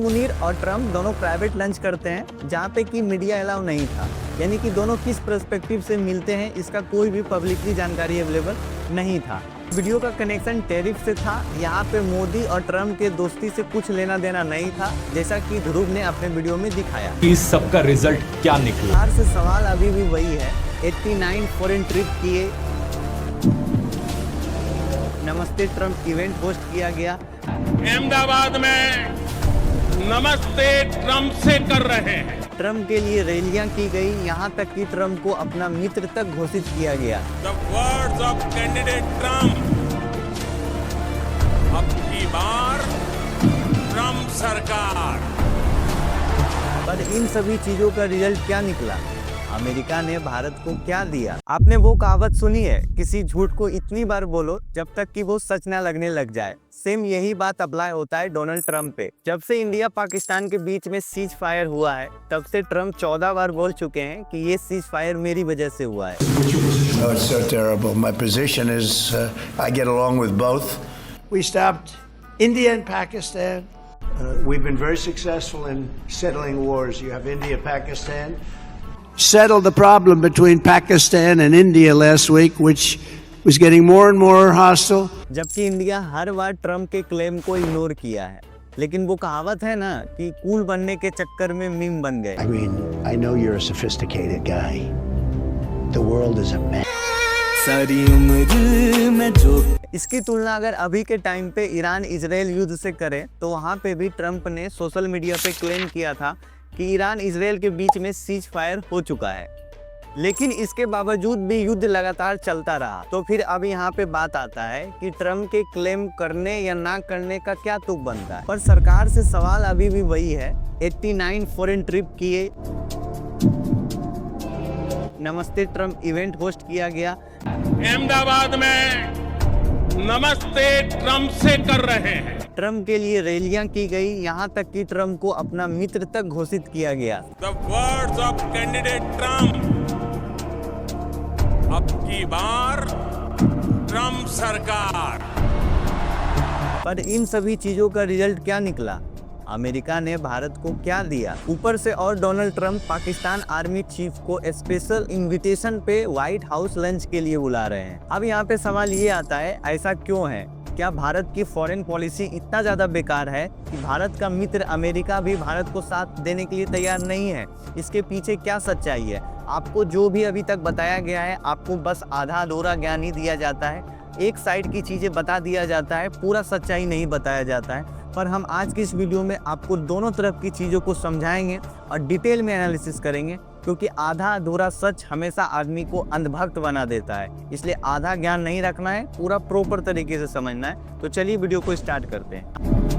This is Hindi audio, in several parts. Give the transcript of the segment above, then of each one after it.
मुनीर और ट्रम्प दोनों प्राइवेट लंच करते हैं जहाँ पे कि मीडिया अलाउ नहीं था, यानी कि दोनों किस पर्सपेक्टिव से मिलते हैं इसका कोई भी पब्लिकली जानकारी अवेलेबल नहीं था। वीडियो का कनेक्शन टैरिफ से था। यहाँ पे मोदी और ट्रम्प के दोस्ती से कुछ लेना देना नहीं था, जैसा कि ध्रुव ने अपने वीडियो में दिखाया। इस सब का रिजल्ट क्या निकला? सरकार से सवाल अभी भी वही है। 89 फॉरेन ट्रिप किए, नमस्ते ट्रम्प इवेंट होस्ट किया गया। अहमदाबाद में नमस्ते ट्रम्प से कर रहे हैं। ट्रम्प के लिए रैलियां की गई, यहाँ तक कि ट्रम्प को अपना मित्र तक घोषित किया गया। The words of candidate Trump। अब की बार ट्रम्प सरकार। पर इन सभी चीजों का रिजल्ट क्या निकला? अमेरिका ने भारत को क्या दिया? आपने वो कहावत सुनी है, किसी झूठ को इतनी बार बोलो जब तक कि वो सच ना लगने लग जाए। सेम यही बात अप्लाई होता है डोनाल्ड ट्रम्प पे। जब से इंडिया पाकिस्तान के बीच में सीज फायर हुआ है, तब से ट्रम्प 14 बार बोल चुके हैं कि ये सीज फायर मेरी वजह से हुआ है। Oh, it's so terrible. My position is I get along with both. We stopped India and Pakistan. We've been very successful in settling wars. You have India, Pakistan. Settled the problem between Pakistan and India last week, which was getting more and more hostile. जबकि इंडिया हर बार ट्रम्प के क्लेम को इग्नोर किया है, लेकिन वो कहावत है ना कि कूल बनने के चक्कर में मीम बन गए। I mean, I know you're a sophisticated guy. The world is a mess. सारी उम्र में जो इसकी तुलना अगर अभी के टाइम पे ईरान इजराइल युद्ध से करे, तो वहाँ पे भी ट्रम्प ने सोशल मीडिया पे क्लेम किया था कि ईरान इजराइल के बीच में सीज फायर हो चुका है, लेकिन इसके बावजूद भी युद्ध लगातार चलता रहा। तो फिर अब यहाँ पे बात आता है कि ट्रम्प के क्लेम करने या ना करने का क्या तुक बनता है। पर सरकार से सवाल अभी भी वही है। 89 फॉरेन ट्रिप किए, नमस्ते ट्रम्प इवेंट होस्ट किया गया। अहमदाबाद में नमस्ते ट्रम्प से कर रहे हैं। ट्रम्प के लिए रैलियां की गई, यहाँ तक कि ट्रम्प को अपना मित्र तक घोषित किया गया। The words of candidate Trump। अब की बार ट्रम्प सरकार। पर इन सभी चीजों का रिजल्ट क्या निकला? अमेरिका ने भारत को क्या दिया? ऊपर से और Donald Trump Pakistan army chief को स्पेशल इनविटेशन पे व्हाइट हाउस लंच के लिए बुला रहे हैं। अब यहाँ पे सवाल ये आता है, ऐसा क्यों है? क्या भारत की फॉरेन पॉलिसी इतना ज़्यादा बेकार है कि भारत का मित्र अमेरिका भी भारत को साथ देने के लिए तैयार नहीं है? इसके पीछे क्या सच्चाई है? आपको जो भी अभी तक बताया गया है, आपको बस आधा अधूरा ज्ञान ही दिया जाता है, एक साइड की चीज़ें बता दिया जाता है, पूरा सच्चाई नहीं बताया जाता है। पर हम आज की इस वीडियो में आपको दोनों तरफ की चीज़ों को समझाएंगे और डिटेल में एनालिसिस करेंगे, क्योंकि आधा अधूरा सच हमेशा आदमी को अंधभक्त बना देता है। इसलिए आधा ज्ञान नहीं रखना है, पूरा प्रॉपर तरीके से समझना है। तो चलिए वीडियो को स्टार्ट करते हैं।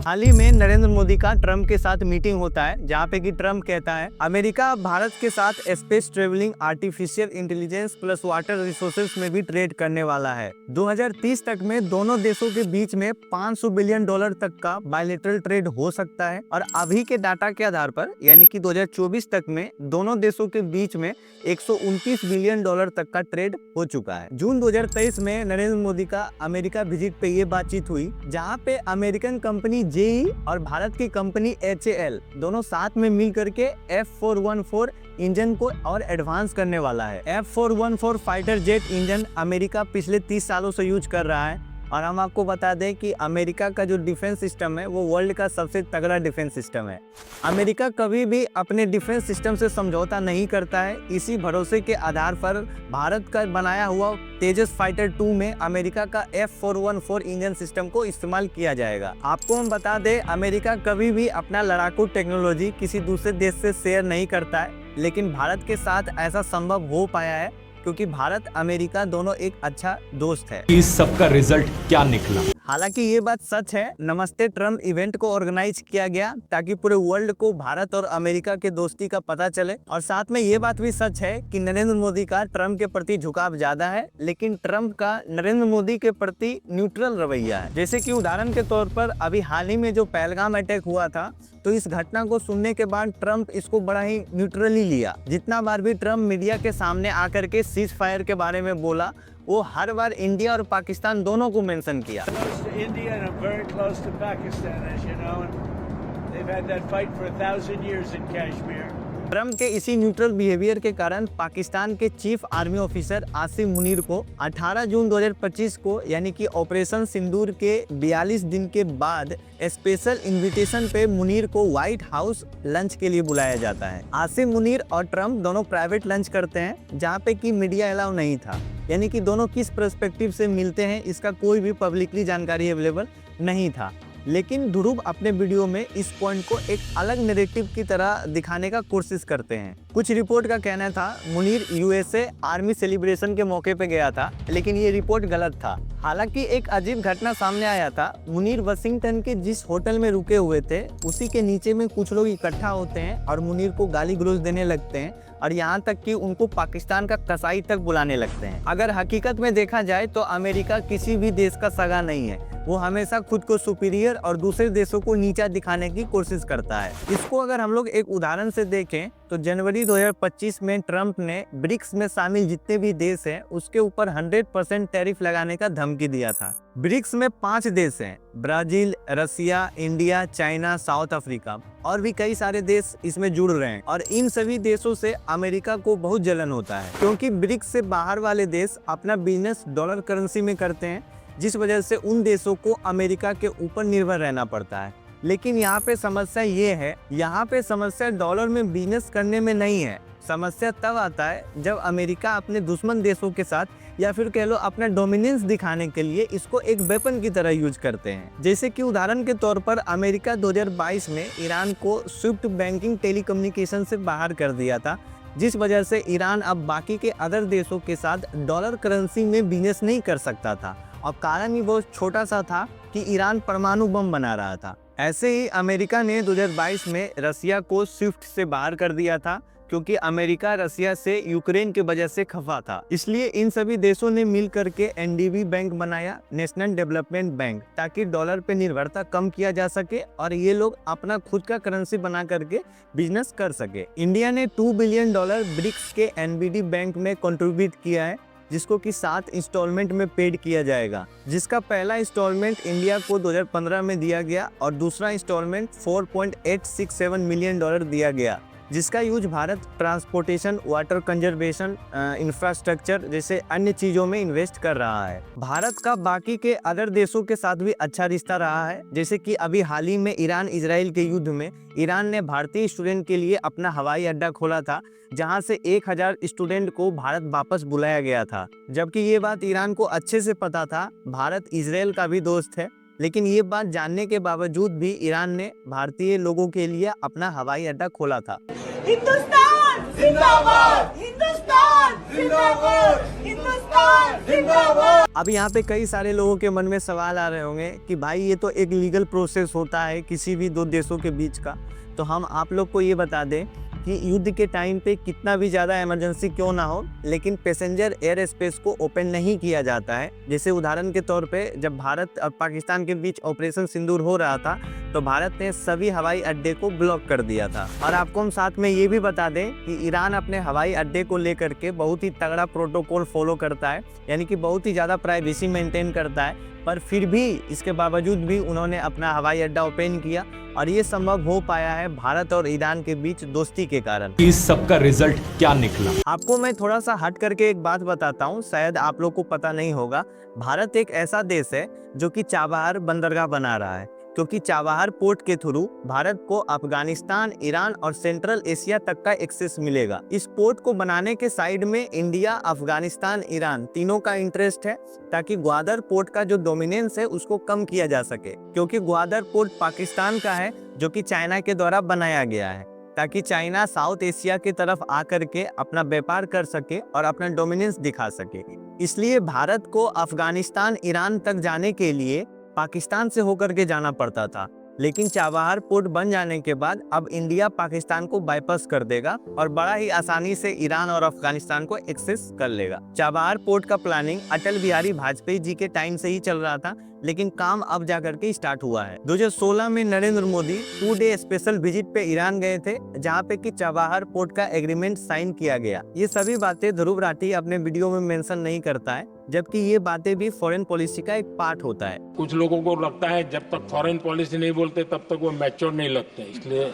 हाल ही में नरेंद्र मोदी का ट्रम्प के साथ मीटिंग होता है, जहाँ पे कि ट्रम्प कहता है अमेरिका भारत के साथ space travelling, artificial intelligence plus water resources में भी ट्रेड करने वाला है। 2030 तक में दोनों देशों के बीच में $500 बिलियन तक का बायलैटरल ट्रेड हो सकता है। और अभी के डाटा के आधार पर, यानी कि 2024 तक में दोनों देशों के बीच में $129 बिलियन तक का ट्रेड हो चुका है। जून 2023 में नरेंद्र मोदी का अमेरिका विजिट पे ये बातचीत हुई, जहाँ पे अमेरिकन कंपनी जेई और भारत की कंपनी HAL दोनों साथ में मिल करके F414 इंजन को और एडवांस करने वाला है। F414 fighter jet engine America पिछले 30 सालों से यूज कर रहा है। और हम आपको बता दें कि अमेरिका का जो डिफेंस सिस्टम है वो वर्ल्ड का सबसे तगड़ा डिफेंस सिस्टम है। अमेरिका कभी भी अपने डिफेंस सिस्टम से समझौता नहीं करता है। इसी भरोसे के आधार पर भारत का बनाया हुआ तेजस फाइटर 2 में अमेरिका का F414 इंजन सिस्टम को इस्तेमाल किया जाएगा। आपको हम बता दें, अमेरिका कभी भी अपना लड़ाकू टेक्नोलॉजी किसी दूसरे देश से शेयर नहीं करता है, लेकिन भारत के साथ ऐसा संभव हो पाया है क्योंकि भारत अमेरिका दोनों एक अच्छा दोस्त है। इस सब का रिजल्ट क्या निकला? हालांकि ये बात सच है, नमस्ते ट्रम्प इवेंट को ऑर्गेनाइज किया गया ताकि पूरे वर्ल्ड को भारत और अमेरिका के दोस्ती का पता चले। और साथ में ये बात भी सच है कि नरेंद्र मोदी का ट्रम्प के प्रति झुकाव ज्यादा है, लेकिन ट्रम्प का नरेंद्र मोदी के प्रति न्यूट्रल रवैया है। जैसे कि उदाहरण के तौर पर अभी हाल ही में जो पहलगाम अटैक हुआ था, तो इस घटना को सुनने के बाद ट्रम्प इसको बड़ा ही न्यूट्रली लिया। जितना बार भी ट्रम्प मीडिया के सामने आकर के सीज फायर के बारे में बोला, वो हर बार इंडिया और पाकिस्तान दोनों को मेंशन किया। Close to India and I'm very close to Pakistan, as you know, and they've had that fight for 1,000 years in Kashmir. Trump के इसी न्यूट्रल बिहेवियर के कारण पाकिस्तान के chief army officer Asim Munir को 18 जून 2025 को यानी कि ऑपरेशन सिंदूर के 42 दिन के बाद स्पेशल इनविटेशन पे मुनीर को व्हाइट हाउस लंच के लिए बुलाया जाता है। आसिम मुनीर और ट्रम्प दोनों प्राइवेट लंच करते हैं जहाँ पे कि मीडिया अलाउ नहीं था, यानी कि दोनों किस पर्सपेक्टिव से मिलते हैं इसका कोई भी पब्लिकली जानकारी अवेलेबल नहीं था। लेकिन ध्रुव अपने वीडियो में इस पॉइंट को एक अलग नैरेटिव की तरह दिखाने का कोशिश करते हैं। कुछ रिपोर्ट का कहना था मुनीर यूएसए आर्मी सेलिब्रेशन के मौके पे गया था, लेकिन ये रिपोर्ट गलत था। हालांकि एक अजीब घटना सामने आया था। मुनीर वाशिंगटन के जिस होटल में रुके हुए थे उसी के नीचे में कुछ लोग इकट्ठा होते हैं और मुनीर को गाली गलौज देने लगते हैं और यहाँ तक कि उनको पाकिस्तान का कसाई तक बुलाने लगते हैं। अगर हकीकत में देखा जाए तो अमेरिका किसी भी देश का सगा नहीं है, वो हमेशा खुद को सुपीरियर और दूसरे देशों को नीचा दिखाने की कोशिश करता है। इसको अगर हम लोग एक उदाहरण से देखें तो जनवरी 2025 में ट्रम्प ने ब्रिक्स में शामिल जितने भी देश हैं उसके ऊपर 100% टैरिफ लगाने का धमकी दिया था। ब्रिक्स में 5 देश हैं, ब्राजील, रसिया, इंडिया, चाइना, साउथ अफ्रीका और भी कई सारे देश इसमें जुड़ रहे हैं और इन सभी देशों से अमेरिका को बहुत जलन होता है क्योंकि ब्रिक्स से बाहर वाले देश अपना बिजनेस डॉलर करेंसी में करते हैं, जिस वजह से उन देशों को अमेरिका के ऊपर निर्भर रहना पड़ता है। लेकिन यहाँ पे समस्या ये है, यहाँ पे समस्या डॉलर में बिजनेस करने में नहीं है। समस्या तब आता है जब अमेरिका अपने दुश्मन देशों के साथ या फिर कह लो अपना डोमिनेंस दिखाने के लिए इसको एक वेपन की तरह यूज करते हैं। जैसे कि उदाहरण के तौर पर अमेरिका 2022 में ईरान को स्विफ्ट बैंकिंग टेलीकम्युनिकेशन से बाहर कर दिया था, जिस वजह से ईरान अब बाकी के अदर देशों के साथ डॉलर करेंसी में बिजनेस नहीं कर सकता था और कारण ही बहुत छोटा सा था कि ईरान परमाणु बम बना रहा था। ऐसे ही अमेरिका ने 2022 में रसिया को स्विफ्ट से बाहर कर दिया था क्योंकि अमेरिका रसिया से यूक्रेन की वजह से खफा था। इसलिए इन सभी देशों ने मिल करके एनडीबी बैंक बनाया, नेशनल डेवलपमेंट बैंक, ताकि डॉलर पे निर्भरता कम किया जा सके और ये लोग अपना खुद का करेंसी बना करके बिजनेस कर सके। इंडिया ने $2 बिलियन ब्रिक्स के एनबीडी बैंक में कंट्रीब्यूट किया है, जिसको कि 7 इंस्टॉलमेंट में पेड किया जाएगा, जिसका पहला इंस्टॉलमेंट इंडिया को 2015 में दिया गया और दूसरा इंस्टॉलमेंट $4.867 मिलियन दिया गया, जिसका use Bharat transportation, water conservation, infrastructure जैसे अन्य चीज़ों में इन्वेस्ट कर रहा है। भारत का बाकी के अदर देशों के साथ भी अच्छा रिश्ता रहा है, जैसे कि अभी हाल ही में ईरान इजराइल के युद्ध में ईरान ने भारतीय स्टूडेंट के लिए अपना हवाई अड्डा खोला था, जहां से 1000 स्टूडेंट को भारत वापस बुलाया गया था। जबकि ये बात ईरान को अच्छे से पता था, भारत इजराइल का भी दोस्त है, लेकिन ये बात जानने के बावजूद भी ईरान ने भारतीय लोगों के लिए अपना हवाई अड्डा खोला था। हिंदुस्तान जिंदाबाद, हिंदुस्तान जिंदाबाद, हिंदुस्तान जिंदाबाद। अब यहाँ पे कई सारे लोगों के मन में सवाल आ रहे होंगे कि भाई ये तो एक लीगल प्रोसेस होता है किसी भी 2 देशों के बीच का, तो हम आप लोग को ये बता दें कि युद्ध के टाइम पे कितना भी ज़्यादा इमरजेंसी क्यों ना हो, लेकिन पैसेंजर एयर स्पेस को ओपन नहीं किया जाता है। जैसे उदाहरण के तौर पे जब भारत और पाकिस्तान के बीच ऑपरेशन सिंदूर हो रहा था तो भारत ने सभी हवाई अड्डे को ब्लॉक कर दिया था। और आपको हम साथ में ये भी बता दें कि ईरान अपने हवाई अड्डे को लेकर के बहुत ही तगड़ा प्रोटोकॉल फॉलो करता है, यानी कि बहुत ही ज़्यादा प्राइवेसी मेंटेन करता है, पर फिर भी इसके बावजूद भी उन्होंने अपना हवाई अड्डा ओपन किया और ये संभव हो पाया है भारत और ईरान के बीच दोस्ती के कारण। इस सब का रिजल्ट क्या निकला? आपको मैं थोड़ा सा हट करके एक बात बताता हूँ, शायद आप लोग को पता नहीं होगा। भारत एक ऐसा देश है जो कि चाबहार बंदरगाह बना रहा है, क्योंकि चाबहार पोर्ट के थ्रू भारत को अफगानिस्तान, ईरान और सेंट्रल एशिया तक का एक्सेस मिलेगा। इस पोर्ट को बनाने के साइड में इंडिया, अफगानिस्तान, ईरान तीनों का इंटरेस्ट है, ताकि ग्वादर पोर्ट का जो डोमिनेंस है उसको कम किया जा सके, क्योंकि ग्वादर पोर्ट पाकिस्तान का है जो कि चाइना के द्वारा बनाया गया है, ताकि चाइना साउथ एशिया की तरफ आकर के अपना व्यापार कर सके और अपना डोमिनेंस दिखा सके। इसलिए भारत को अफगानिस्तान, ईरान तक जाने के लिए पाकिस्तान से होकर के जाना पड़ता था, लेकिन चाबहार पोर्ट बन जाने के बाद अब इंडिया पाकिस्तान को बाईपास कर देगा और बड़ा ही आसानी से ईरान और अफगानिस्तान को एक्सेस कर लेगा। चाबहार पोर्ट का प्लानिंग अटल बिहारी वाजपेयी जी के टाइम से ही चल रहा था, लेकिन काम अब जाकर के स्टार्ट हुआ है। 2016 में Narendra Modi 2 day special visit पे ईरान गए थे, जहां पे कि चाबहार पोर्ट का एग्रीमेंट साइन किया गया। ये सभी बातें ध्रुव राठी अपने वीडियो में मेंशन नहीं करता है, जबकि ये बातें भी फॉरेन पॉलिसी का एक पार्ट होता है। कुछ लोगों को लगता है जब तक फॉरेन पॉलिसी नहीं बोलते तब तक वो मैच्योर नहीं लगते, इसलिए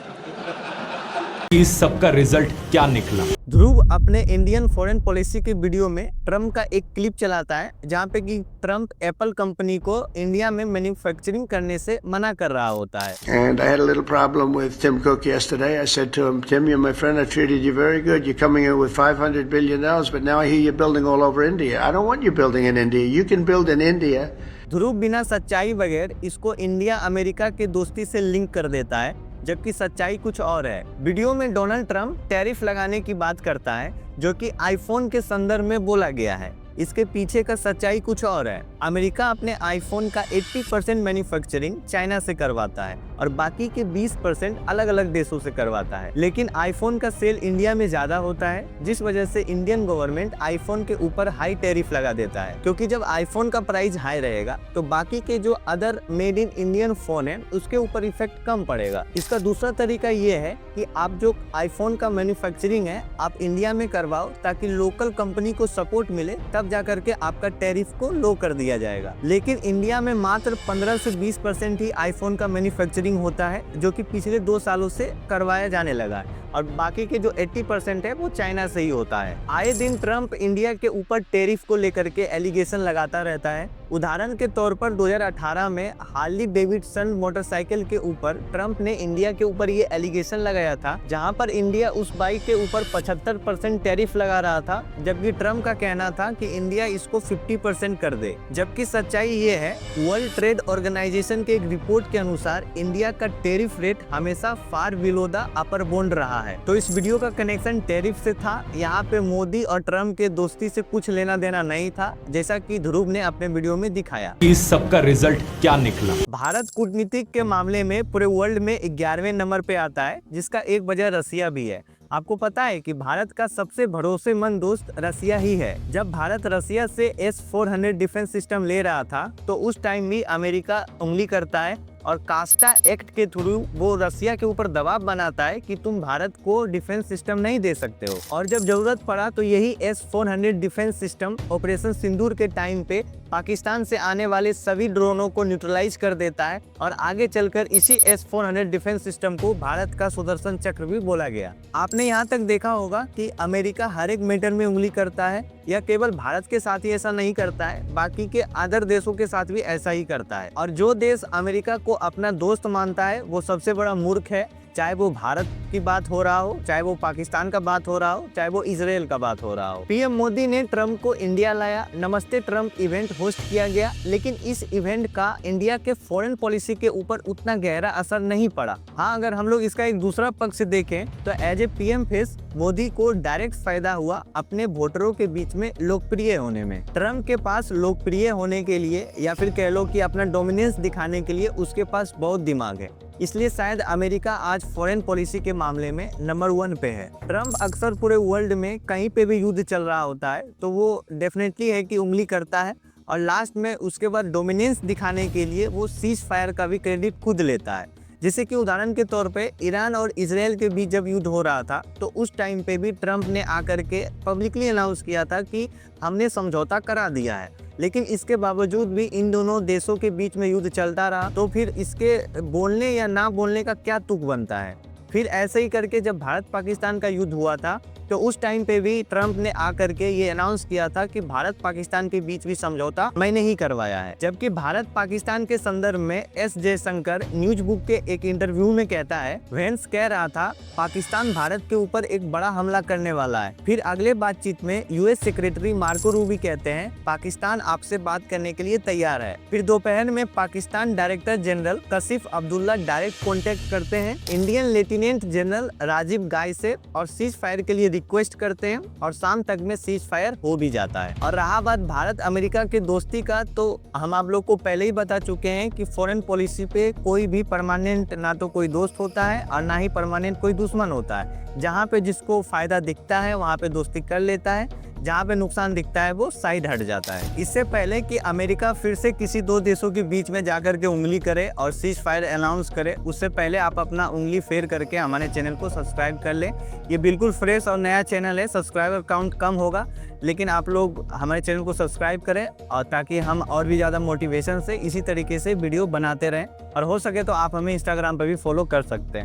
इस सब का रिजल्ट क्या निकला? ध्रुव अपने इंडियन फॉरेन पॉलिसी के वीडियो में ट्रम्प का एक क्लिप चलाता है जहाँ पे कि ट्रम्प एप्पल कंपनी को इंडिया में मैन्युफैक्चरिंग करने से मना कर रहा होता है। And I had a little problem with Tim Cook yesterday. I said to him, Tim, you're my friend. I treated you very good. You're coming in with $500 billion, but now I hear you're building all over India. I don't want you building in India. You can build in India. ध्रुव बिना सच्चाई बगैर इसको इंडिया अमेरिका के दोस्ती से लिंक कर देता है, जबकि सच्चाई कुछ और है। वीडियो में डोनाल्ड ट्रंप टैरिफ लगाने की बात करता है जो कि आईफोन के संदर्भ में बोला गया है। इसके पीछे का सच्चाई कुछ और है। अमेरिका अपने आईफोन का 80% मैन्युफैक्चरिंग चाइना से करवाता है और बाकी के 20% अलग अलग देशों से करवाता है। लेकिन आईफोन का सेल इंडिया में ज्यादा होता है, जिस वजह से इंडियन गवर्नमेंट आईफोन के ऊपर हाई टैरिफ लगा देता है, क्योंकि जब आईफोन का प्राइस हाई रहेगा तो बाकी के जो other made in Indian phone है उसके ऊपर इफेक्ट कम पड़ेगा। इसका दूसरा तरीका ये है कि आप जो आईफोन का मैन्युफैक्चरिंग है आप इंडिया में करवाओ ताकि लोकल कंपनी को सपोर्ट मिले, तब जाकर के आपका टैरिफ को लो कर दिया जाएगा। लेकिन इंडिया में मात्र 15 से 20% ही आईफोन का मैन्युफैक्चरिंग होता है, जो कि पिछले 2 सालों से करवाया जाने लगा है, और बाकी के जो 80% है वो चाइना से ही होता है। आए दिन ट्रंप इंडिया के ऊपर टैरिफ को लेकर के एलिगेशन लगाता रहता है। उदाहरण के तौर पर 2018 में हार्ली डेविडसन मोटरसाइकिल के ऊपर ट्रंप ने इंडिया के ऊपर ये एलिगेशन लगाया था, जहां पर इंडिया उस बाइक के ऊपर 75% टैरिफ लगा रहा था, जबकि ट्रंप का कहना था कि इंडिया इसको 50% कर दे। जबकि सच्चाई ये है, वर्ल्ड ट्रेड ऑर्गेनाइजेशन के एक रिपोर्ट के अनुसार इंडिया का टैरिफ रेट हमेशा फार बिलो द अपर बाउंड रहा है। तो इस वीडियो का कनेक्शन टैरिफ से था। यहाँ पे मोदी और ट्रंप के दोस्ती से कुछ लेना देना नहीं था, जैसा कि ध्रुव ने अपने वीडियो में दिखाया। इस सब का रिजल्ट क्या निकला? भारत कूटनीतिक के मामले में पूरे वर्ल्ड में 11वें नंबर पे आता है, जिसका एक वजह रसिया भी है। आपको पता है कि भारत का सबसे भरोसेमंद दोस्त रसिया ही है। जब भारत रसिया से S-400 डिफेंस सिस्टम ले रहा था तो उस टाइम भी अमेरिका उंगली करता है और कास्टा एक्ट के थ्रू वो रसिया के ऊपर दबाव बनाता है कि तुम भारत को डिफेंस सिस्टम नहीं दे सकते हो। और जब जरूरत पड़ा तो यही S-400 डिफेंस सिस्टम ऑपरेशन सिंदूर के टाइम पे पाकिस्तान से आने वाले सभी ड्रोनों को न्यूट्रलाइज कर देता है, और आगे चलकर इसी S-400 डिफेंस सिस्टम को भारत का सुदर्शन चक्र भी बोला गया। आपने यहाँ तक देखा होगा कि अमेरिका हर एक मैटर में उंगली करता है, या केवल भारत के साथ ही ऐसा नहीं करता है, बाकी के अदर देशों के साथ भी ऐसा ही करता है। और जो देश अमेरिका को अपना दोस्त मानता है वो सबसे बड़ा मूर्ख है, चाहे वो भारत की बात हो रहा हो, चाहे वो पाकिस्तान का बात हो रहा हो, चाहे वो इजराइल का बात हो रहा हो। पीएम मोदी ने ट्रंप को इंडिया लाया, नमस्ते ट्रंप इवेंट होस्ट किया गया, लेकिन इस इवेंट का इंडिया के फॉरेन पॉलिसी के ऊपर उतना गहरा असर नहीं पड़ा। हाँ, अगर हम लोग इसका एक दूसरा पक्ष से देखें तो as a PM face Modi को डायरेक्ट फायदा हुआ अपने वोटरों के बीच में लोकप्रिय होने में। ट्रंप के पास लोकप्रिय होने के लिए, या फिर कह लो कि अपना डोमिनेंस दिखाने के लिए उसके पास बहुत दिमाग है, इसलिए शायद अमेरिका आज फॉरेन पॉलिसी के मामले में नंबर 1 पे है। ट्रंप अक्सर पूरे वर्ल्ड में कहीं पे भी युद्ध चल रहा होता है तो वो डेफिनेटली है कि उंगली करता है, और लास्ट में उसके बाद डोमिनेंस दिखाने के लिए वो सीज फायर का भी क्रेडिट खुद लेता है। जैसे कि उदाहरण के तौर पे ईरान और इजराइल के बीच जब युद्ध हो रहा था तो उस टाइम पे भी ट्रंप ने आकर के पब्लिकली अनाउंस किया था कि हमने समझौता करा दिया है, लेकिन इसके बावजूद भी इन दोनों देशों के बीच में युद्ध चलता रहा। तो फिर इसके बोलने या ना बोलने का क्या तुक बनता है? फिर ऐसे ही करके जब भारत पाकिस्तान का युद्ध हुआ था तो उस टाइम पे भी ट्रंप ने आकर के ये अनाउंस किया था कि भारत पाकिस्तान के बीच भी समझौता मैंने ही करवाया है। जबकि भारत पाकिस्तान के संदर्भ में एस जयशंकर न्यूज बुक के एक इंटरव्यू में कहता है, वेंस कह रहा था पाकिस्तान भारत के ऊपर एक बड़ा हमला करने वाला है। फिर अगले बातचीत में यूएस सेक्रेटरी मार्को रूबी कहते हैं पाकिस्तान आपसे बात करने के लिए तैयार है। फिर दोपहर में Pakistan director general Kashif Abdullah direct contact करते हैं इंडियन लेफ्टिनेंट जनरल राजीव गाय से और सीज फायर के लिए रिक्वेस्ट करते हैं, और शाम तक में सीज फायर हो भी जाता है। और रहा बात भारत अमेरिका के दोस्ती का, तो हम आप लोग को पहले ही बता चुके हैं कि फॉरेन पॉलिसी पे कोई भी परमानेंट ना तो कोई दोस्त होता है और ना ही परमानेंट कोई दुश्मन होता है। जहाँ पे जिसको फायदा दिखता है वहाँ पे दोस्ती कर लेता है, जहाँ पे नुकसान दिखता है वो साइड हट जाता है। इससे पहले कि अमेरिका फिर से किसी 2 देशों के बीच में जाकर के उंगली करे और सीज फायर अनाउंस करे, उससे पहले आप अपना उंगली फेर करके हमारे चैनल को सब्सक्राइब कर लें। ये बिल्कुल फ्रेश और नया चैनल है, सब्सक्राइबर काउंट कम होगा लेकिन आप लोग हमारे चैनल को सब्सक्राइब करें और ताकि हम और भी ज़्यादा मोटिवेशन से इसी तरीके से वीडियो बनाते रहें। और हो सके तो आप हमें इंस्टाग्राम पर भी फॉलो कर सकते हैं।